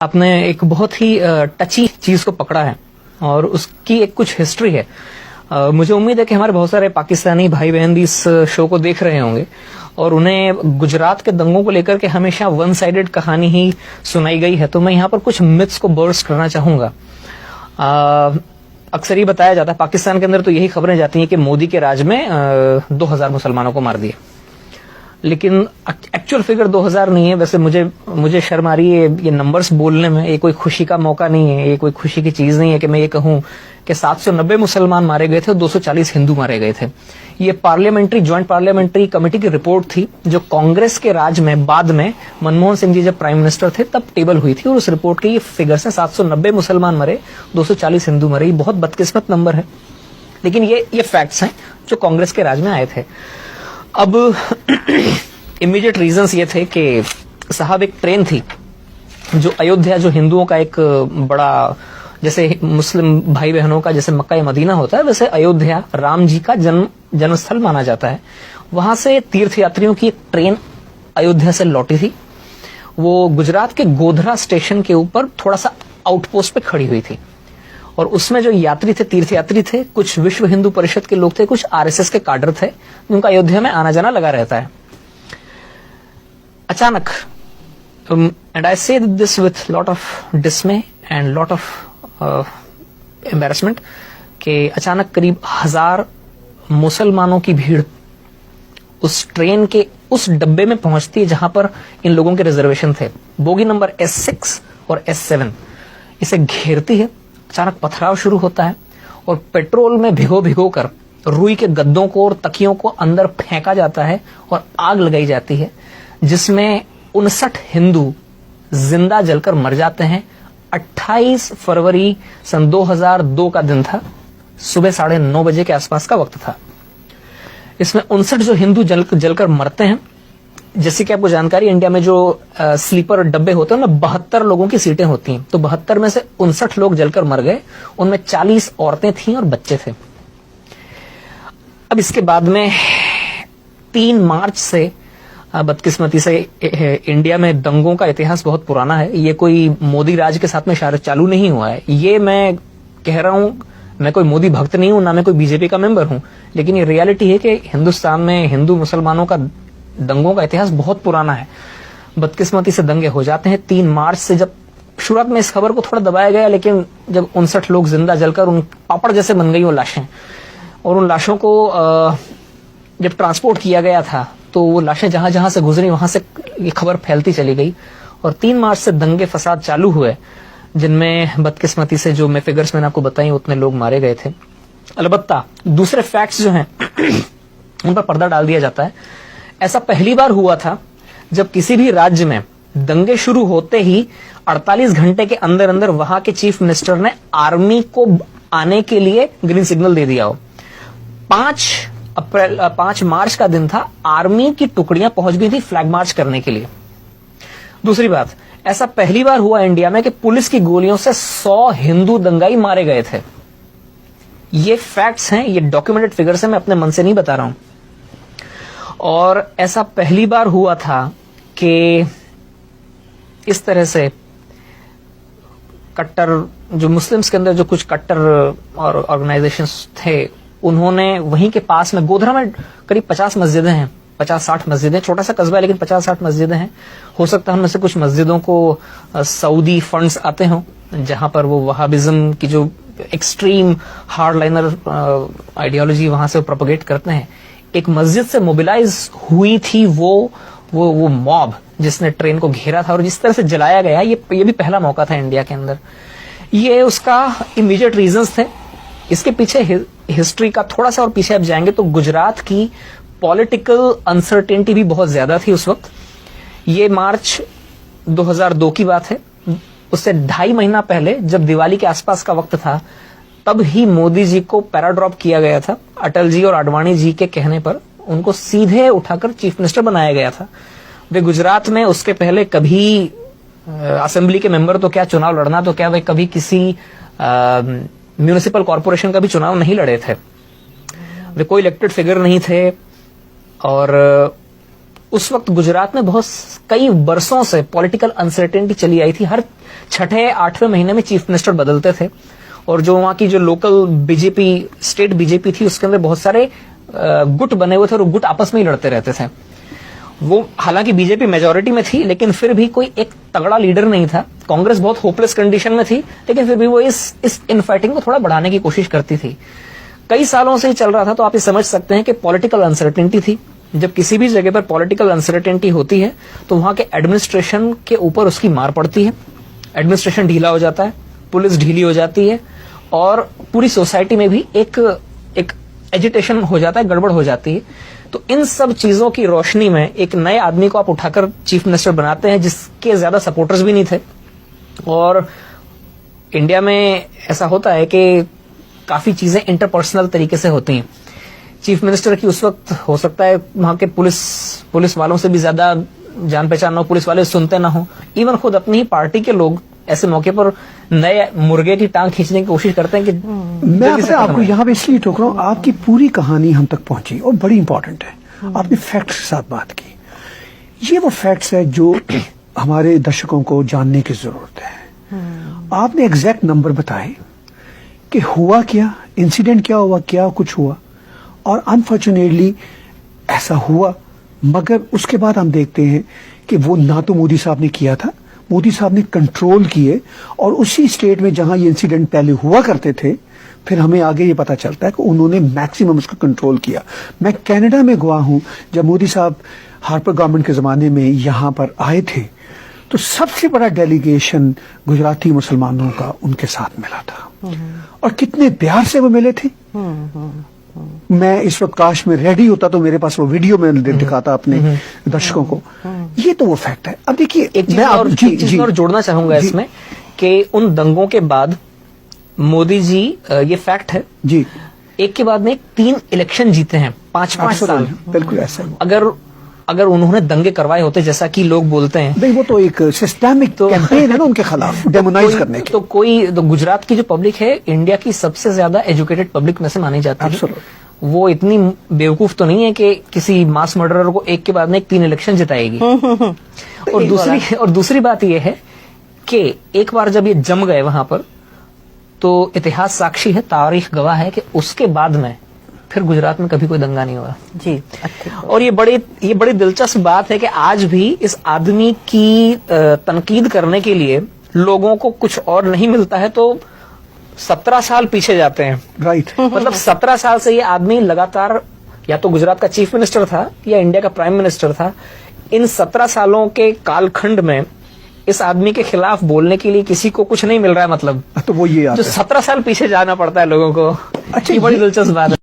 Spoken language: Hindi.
आपने एक बहुत ही टची चीज को पकड़ा है और उसकी एक कुछ हिस्ट्री है। मुझे उम्मीद है कि हमारे बहुत सारे पाकिस्तानी भाई बहन भी इस शो को देख रहे होंगे और उन्हें गुजरात के दंगों को लेकर के हमेशा वन साइडेड कहानी ही सुनाई गई है। तो मैं यहाँ पर कुछ मिथ्स को बर्स्ट करना चाहूंगा। अक्सर ये बताया जाता है पाकिस्तान के अंदर, तो यही खबरें जाती हैं कि मोदी के राज में 2000 मुसलमानों को मार दिया, लेकिन एक्चुअल फिगर 2000 नहीं है। वैसे मुझे शर्म आ रही है ये नंबर्स बोलने में। ये कोई खुशी का मौका नहीं है, ये कोई खुशी की चीज नहीं है कि मैं ये कहूं कि 790 मुसलमान मारे गए थे और 240 हिंदू मारे गए थे। ये ज्वाइंट पार्लियामेंट्री कमेटी की रिपोर्ट थी जो कांग्रेस के राज में बाद में मनमोहन सिंह जी जब प्राइम मिनिस्टर थे तब टेबल हुई थी, और उस रिपोर्ट के ये फिगर्स हैं। 790 मुसलमान मरे, 240 हिंदू मरे। ये बहुत बदकिस्मत नंबर है, लेकिन ये फैक्ट्स हैं जो कांग्रेस के राज में आए थे। अब इमीडिएट रीजंस ये थे कि साहब एक ट्रेन थी जो अयोध्या, जो हिंदुओं का एक बड़ा, जैसे मुस्लिम भाई बहनों का जैसे मक्का या मदीना होता है, वैसे अयोध्या राम जी का जन्मस्थल माना जाता है। वहां से तीर्थयात्रियों की एक ट्रेन अयोध्या से लौटी थी। वो गुजरात के गोधरा स्टेशन के ऊपर थोड़ा सा आउटपोस्ट पे खड़ी हुई थी, और उसमें जो यात्री थे, तीर्थयात्री थे, कुछ विश्व हिंदू परिषद के लोग थे, कुछ आरएसएस के काडर थे, जिनका अयोध्या में आना जाना लगा रहता है। अचानक, एंड आई से this with lot of डिसमे and lot of embarrassment, कि अचानक करीब 1000 मुसलमानों की भीड़ उस ट्रेन के उस डब्बे में पहुंचती है जहां पर इन लोगों के रिजर्वेशन थे। बोगी नंबर S6 और S7 इसे घेरती है। अचानक पथराव शुरू होता है और पेट्रोल में भिगो कर रुई के गद्दों को और तकियों को अंदर फेंका जाता है और आग लगाई जाती है, जिसमें 59 हिंदू जिंदा जलकर मर जाते हैं। 28 फरवरी सन 2002 का दिन था, सुबह 9:30 बजे के आसपास का वक्त था। इसमें 59 जो हिंदू जलकर मरते हैं। जैसे कि आपको जानकारी, इंडिया में जो स्लीपर डब्बे होते हैं उनमें 72 लोगों की सीटें होती हैं, तो 72 में से 59 लोग जलकर मर गए। उनमें 40 औरतें थीं और बच्चे थे। अब इसके बाद में 3 मार्च से बदकिस्मती से इंडिया में दंगों का इतिहास बहुत पुराना है। ये कोई मोदी राज के साथ में शायद चालू नहीं हुआ है। ये मैं कह रहा हूं, मैं कोई मोदी भक्त नहीं हूं, ना मैं कोई बीजेपी का मेंबर हूं, लेकिन ये रियलिटी है कि हिंदुस्तान में हिंदू मुसलमानों का दंगों का इतिहास बहुत पुराना है। बदकिस्मती से दंगे हो जाते हैं 3 मार्च से। जब शुरुआत में इस खबर को थोड़ा दबाया गया, लेकिन जब 59 लोग जिंदा जलकर उन पापड़ जैसे बन गई वो लाशें, और उन लाशों को जब ट्रांसपोर्ट किया गया था तो वो लाशें जहां जहां से गुजरी वहां से ये खबर फैलती चली गई, और 3 मार्च से दंगे फसाद चालू हुए, जिनमें बदकिस्मती से जो मैं फिगर्स मैंने आपको बताई उतने लोग मारे गए थे। अलबत्ता दूसरे फैक्ट्स जो हैं उन पर पर्दा डाल दिया जाता है। ऐसा पहली बार हुआ था जब किसी भी राज्य में दंगे शुरू होते ही 48 घंटे के अंदर अंदर वहां के चीफ मिनिस्टर ने आर्मी को आने के लिए ग्रीन सिग्नल दे दिया हो। 5 मार्च का दिन था, आर्मी की टुकड़ियां पहुंच गई थी फ्लैग मार्च करने के लिए। दूसरी बात, ऐसा पहली बार हुआ इंडिया में कि पुलिस की गोलियों से 100 हिंदू दंगाई मारे गए थे। ये फैक्ट्स हैं, ये डॉक्यूमेंटेड फिगर्स हैं, मैं अपने मन से नहीं बता रहा हूं। और ऐसा पहली बार हुआ था कि इस तरह से कट्टर, जो मुस्लिम्स के अंदर जो कुछ कट्टर और ऑर्गेनाइजेशंस थे, उन्होंने वहीं के पास में गोधरा में करीब 50 मस्जिदें हैं, 50-60 मस्जिदें, छोटा सा कस्बा है लेकिन 50-60 मस्जिदें हैं। हो सकता है उनमें से कुछ मस्जिदों को सऊदी फंड्स आते हों, जहां पर वो वहाबिज्म की जो एक्सट्रीम हार्डलाइनर आइडियोलॉजी वहां से प्रोपगेट करते हैं। एक मस्जिद से मोबिलाइज हुई थी वो मॉब जिसने ट्रेन को घेरा था और जिस तरह से जलाया गया, ये भी पहला मौका था इंडिया के अंदर। ये उसका इमीडिएट रीजंस थे। इसके पीछे हिस्ट्री का थोड़ा सा और पीछे आप जाएंगे तो गुजरात की पॉलिटिकल अनसर्टेनिटी भी बहुत ज्यादा थी उस वक्त। ये मार्च 2002 की बात है। उससे 2.5 महीना पहले जब दिवाली के आसपास का वक्त था, तब ही मोदी जी को पैराड्रॉप किया गया था। अटल जी और आडवाणी जी के कहने पर उनको सीधे उठाकर चीफ मिनिस्टर बनाया गया था। वे गुजरात में उसके पहले कभी असेंबली के मेंबर तो क्या, चुनाव लड़ना तो क्या, वे कभी किसी म्यूनिसिपल कॉर्पोरेशन का भी चुनाव नहीं लड़े थे। वे कोई इलेक्टेड फिगर नहीं थे, और उस वक्त गुजरात में बहुत कई बरसों से पॉलिटिकल अनसर्टेनिटी चली आई थी। हर छठे 8वें महीने में चीफ मिनिस्टर बदलते थे, और जो वहां की जो लोकल बीजेपी, स्टेट बीजेपी थी, उसके अंदर बहुत सारे गुट बने हुए थे और गुट आपस में ही लड़ते रहते थे। वो हालांकि बीजेपी मेजोरिटी में थी, लेकिन फिर भी कोई एक तगड़ा लीडर नहीं था। कांग्रेस बहुत होपलेस कंडीशन में थी, लेकिन फिर भी वो इस इनफाइटिंग को थोड़ा बढ़ाने की कोशिश करती थी। कई सालों से ही चल रहा था, तो आप ये समझ सकते हैं कि पॉलिटिकल अनसर्टेनिटी थी। जब किसी भी जगह पर पॉलिटिकल अनसर्टेनिटी होती है तो वहां के एडमिनिस्ट्रेशन के ऊपर उसकी मार पड़ती है। एडमिनिस्ट्रेशन ढीला हो जाता है, पुलिस ढीली हो जाती है, और पूरी सोसाइटी में भी एक एजिटेशन हो जाता है, गड़बड़ हो जाती है। तो इन सब चीजों की रोशनी में एक नए आदमी को आप उठाकर चीफ मिनिस्टर बनाते हैं, जिसके ज्यादा सपोर्टर्स भी नहीं थे। और इंडिया में ऐसा होता है कि काफी चीजें इंटरपर्सनल तरीके से होती हैं। चीफ मिनिस्टर की उस वक्त हो सकता है वहां के पुलिस वालों से भी ज्यादा जान पहचान ना हो, पुलिस वाले सुनते ना हो, इवन खुद अपनी ही पार्टी के लोग ऐसे मौके पर नए मुर्गे की टांग खींचने की कोशिश करते हैं कि मैं आपको यहाँ पे इसलिए टोक रहा हूँ, आपकी पूरी कहानी हम तक पहुंची और बड़ी इंपॉर्टेंट है। आपने फैक्ट्स के साथ बात की, ये वो फैक्ट्स है जो हमारे दर्शकों को जानने की जरूरत है। आपने एग्जैक्ट नंबर बताए कि हुआ क्या, इंसिडेंट क्या हुआ, क्या कुछ हुआ, और अनफॉर्चुनेटली ऐसा हुआ। मगर उसके बाद हम देखते हैं कि वो ना तो मोदी साहब ने किया था, मोदी साहब ने कंट्रोल किए, और उसी स्टेट में जहां ये इंसिडेंट पहले हुआ करते थे, फिर हमें आगे ये पता चलता है कि उन्होंने मैक्सिमम उसको कंट्रोल किया। मैं कनाडा में गवा हूं, जब मोदी साहब हार्पर गवर्नमेंट के जमाने में यहां पर आए थे, तो सबसे बड़ा डेलीगेशन गुजराती मुसलमानों का उनके साथ मिला था, और कितने प्यार से वो मिले थे। मैं इस वक्त काश में रेडी होता तो मेरे पास वो वीडियो में दिखाता अपने दर्शकों को। ये तो वो फैक्ट है। अब देखिए, एक चीज और जोड़ना चाहूंगा इसमें कि उन दंगों के बाद मोदी जी, ये फैक्ट है जी, एक के बाद में 3 इलेक्शन जीते हैं, 5-5 साल। बिल्कुल ऐसा है। अगर उन्होंने दंगे करवाए होते जैसा कि लोग बोलते हैं, नहीं, वो तो एक सिस्टेमिक कैंपेन है ना उनके खिलाफ, डेमोनाइज करने की। तो गुजरात की जो पब्लिक है, इंडिया की सबसे ज्यादा एजुकेटेड पब्लिक में से मानी जाती है। वो इतनी बेवकूफ तो नहीं है कि किसी मास मर्डरर को एक के बाद में एक 3 इलेक्शन जिताएगी। और दूसरी बात यह है कि एक बार जब ये जम गए वहां पर, तो इतिहास साक्षी है, तारीख गवाह है कि उसके बाद में फिर गुजरात में कभी कोई दंगा नहीं हुआ जी। और ये बड़ी दिलचस्प बात है कि आज भी इस आदमी की तनकीद करने के लिए लोगों को कुछ और नहीं मिलता है तो 17 साल पीछे जाते हैं। राइट। मतलब 17 साल से ये आदमी लगातार या तो गुजरात का चीफ मिनिस्टर था या इंडिया का प्राइम मिनिस्टर था। इन 17 सालों के कालखंड में इस आदमी के खिलाफ बोलने के लिए किसी को कुछ नहीं मिल रहा है। मतलब तो वो ये जो 17 साल पीछे जाना पड़ता है लोगों को। अच्छा, ये बड़ी दिलचस्प बात है।